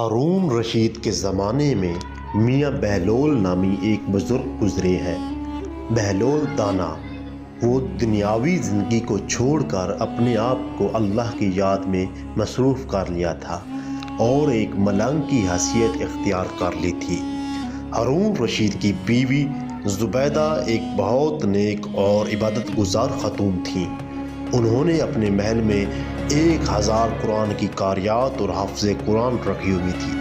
ہارون رشید کے زمانے میں میاں بہلول نامی ایک بزرگ گزرے ہیں۔ بہلول دانا وہ دنیاوی زندگی کو چھوڑ کر اپنے آپ کو اللہ کی یاد میں مصروف کر لیا تھا اور ایک ملنگ کی حیثیت اختیار کر لی تھی۔ ہارون رشید کی بیوی زبیدہ ایک بہت نیک اور عبادت گزار خاتون تھیں۔ انہوں نے اپنے محل میں 1000 قرآن کی قاریات اور حافظ قرآن رکھی ہوئی تھی،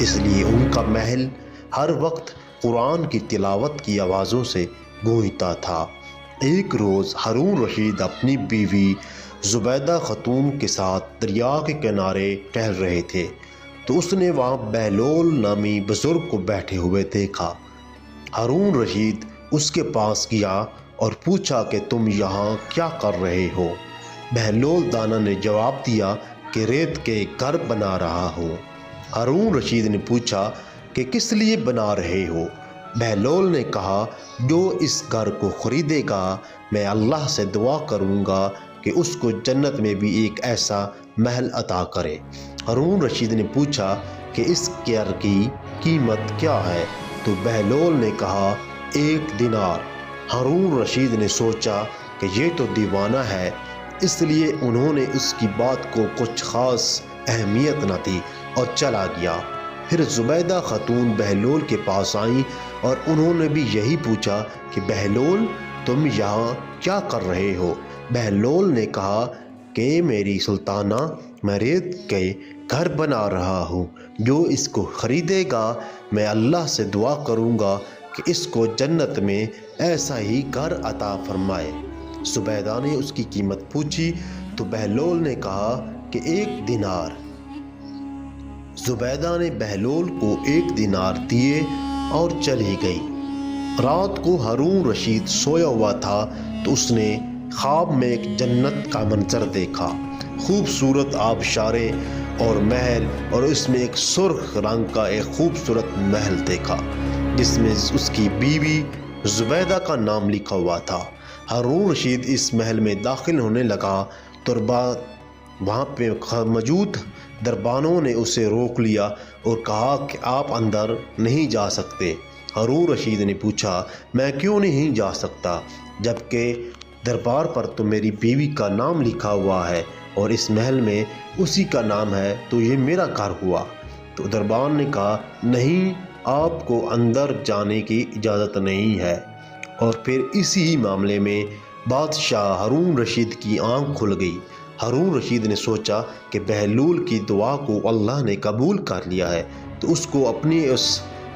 اس لیے ان کا محل ہر وقت قرآن کی تلاوت کی آوازوں سے گونجتا تھا۔ ایک روز ہارون رشید اپنی بیوی زبیدہ خاتون کے ساتھ دریا کے کنارے ٹہل رہے تھے تو اس نے وہاں بہلول نامی بزرگ کو بیٹھے ہوئے دیکھا۔ ہارون رشید اس کے پاس گیا اور پوچھا کہ تم یہاں کیا کر رہے ہو؟ بہلول دانا نے جواب دیا کہ ریت کے گھر بنا رہا ہوں۔ ہارون رشید نے پوچھا کہ کس لیے بنا رہے ہو؟ بہلول نے کہا جو اس گھر کو خریدے گا میں اللہ سے دعا کروں گا کہ اس کو جنت میں بھی ایک ایسا محل عطا کرے۔ ہارون رشید نے پوچھا کہ اس گھر کی قیمت کیا ہے؟ تو بہلول نے کہا 1 دینار۔ ہارون رشید نے سوچا کہ یہ تو دیوانہ ہے، اس لیے انہوں نے اس کی بات کو کچھ خاص اہمیت نہ دی اور چلا گیا۔ پھر زبیدہ خاتون بہلول کے پاس آئیں اور انہوں نے بھی یہی پوچھا کہ بہلول تم یہاں کیا کر رہے ہو؟ بہلول نے کہا کہ میری سلطانہ میں ریت کے گھر بنا رہا ہوں، جو اس کو خریدے گا میں اللہ سے دعا کروں گا کہ اس کو جنت میں ایسا ہی گھر عطا فرمائے۔ زبیدہ نے اس کی قیمت پوچھی تو بہلول نے کہا کہ 1 دینار۔ زبیدہ نے بہلول کو 1 دینار دیے اور چلی گئی۔ رات کو ہارون رشید سویا ہوا تھا تو اس نے خواب میں ایک جنت کا منظر دیکھا، خوبصورت آبشاریں اور محل، اور اس میں ایک سرخ رنگ کا ایک خوبصورت محل دیکھا جس میں اس کی بیوی زبیدہ کا نام لکھا ہوا تھا۔ ہارون رشید اس محل میں داخل ہونے لگا تو وہاں پہ موجود دربانوں نے اسے روک لیا اور کہا کہ آپ اندر نہیں جا سکتے۔ ہارون رشید نے پوچھا میں کیوں نہیں جا سکتا جبکہ دربار پر تو میری بیوی کا نام لکھا ہوا ہے اور اس محل میں اسی کا نام ہے، تو یہ میرا گھر ہوا۔ تو دربان نے کہا نہیں، آپ کو اندر جانے کی اجازت نہیں ہے۔ اور پھر اسی معاملے میں بادشاہ ہارون رشید کی آنکھ کھل گئی۔ ہارون رشید نے سوچا کہ بہلول کی دعا کو اللہ نے قبول کر لیا ہے، تو اس کو اپنی اس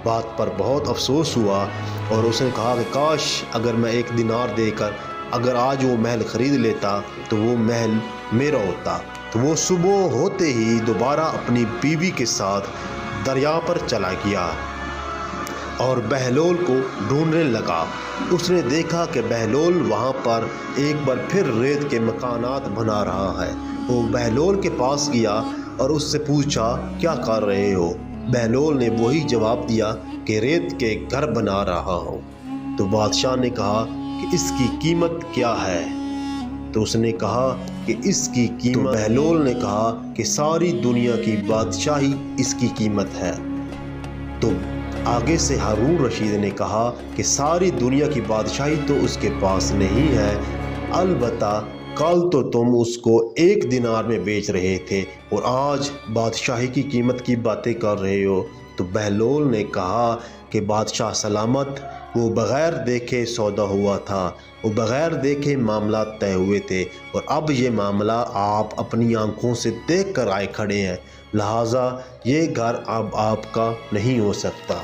بات پر بہت افسوس ہوا اور اس نے کہا کہ کاش اگر میں 1 دینار دے کر اگر آج وہ محل خرید لیتا تو وہ محل میرا ہوتا۔ تو وہ صبح ہوتے ہی دوبارہ اپنی بیوی کے ساتھ دریا پر چلا گیا اور بہلول کو ڈھونڈنے لگا۔ اس نے دیکھا کہ بہلول وہاں پر ایک بار پھر ریت کے مکانات بنا رہا ہے۔ وہ بہلول کے پاس گیا اور اس سے پوچھا کیا کر رہے ہو؟ بہلول نے وہی جواب دیا کہ ریت کے گھر بنا رہا ہوں۔ تو بادشاہ نے کہا کہ اس کی قیمت کیا ہے؟ تو اس نے کہا کہ اس کی قیمت، تو بہلول نے کہا کہ ساری دنیا کی بادشاہی اس کی قیمت ہے۔ تو آگے سے ہارون رشید نے کہا کہ ساری دنیا کی بادشاہی تو اس کے پاس نہیں ہے، البتہ کل تو تم اس کو 1 دینار میں بیچ رہے تھے اور آج بادشاہی کی قیمت کی باتیں کر رہے ہو۔ تو بہلول نے کہا کہ بادشاہ سلامت، وہ بغیر دیکھے سودا ہوا تھا، وہ بغیر دیکھے معاملات طے ہوئے تھے، اور اب یہ معاملہ آپ اپنی آنکھوں سے دیکھ کر آئے کھڑے ہیں، لہٰذا یہ گھر اب آپ کا نہیں ہو سکتا۔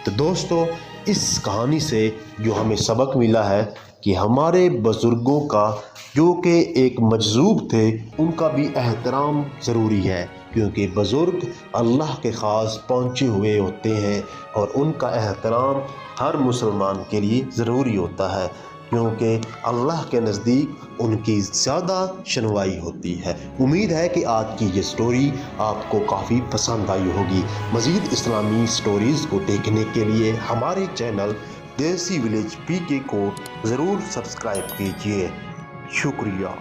تو دوستو، اس کہانی سے جو ہمیں سبق ملا ہے کہ ہمارے بزرگوں کا جو کہ ایک مجذوب تھے ان کا بھی احترام ضروری ہے، کیونکہ بزرگ اللہ کے خاص پہنچے ہوئے ہوتے ہیں اور ان کا احترام ہر مسلمان کے لیے ضروری ہوتا ہے، کیونکہ اللہ کے نزدیک ان کی زیادہ شنوائی ہوتی ہے۔ امید ہے کہ آج کی یہ سٹوری آپ کو کافی پسند آئی ہوگی۔ مزید اسلامی سٹوریز کو دیکھنے کے لیے ہمارے چینل دیسی ولیج PK کو ضرور سبسکرائب کیجیے۔ شکریہ۔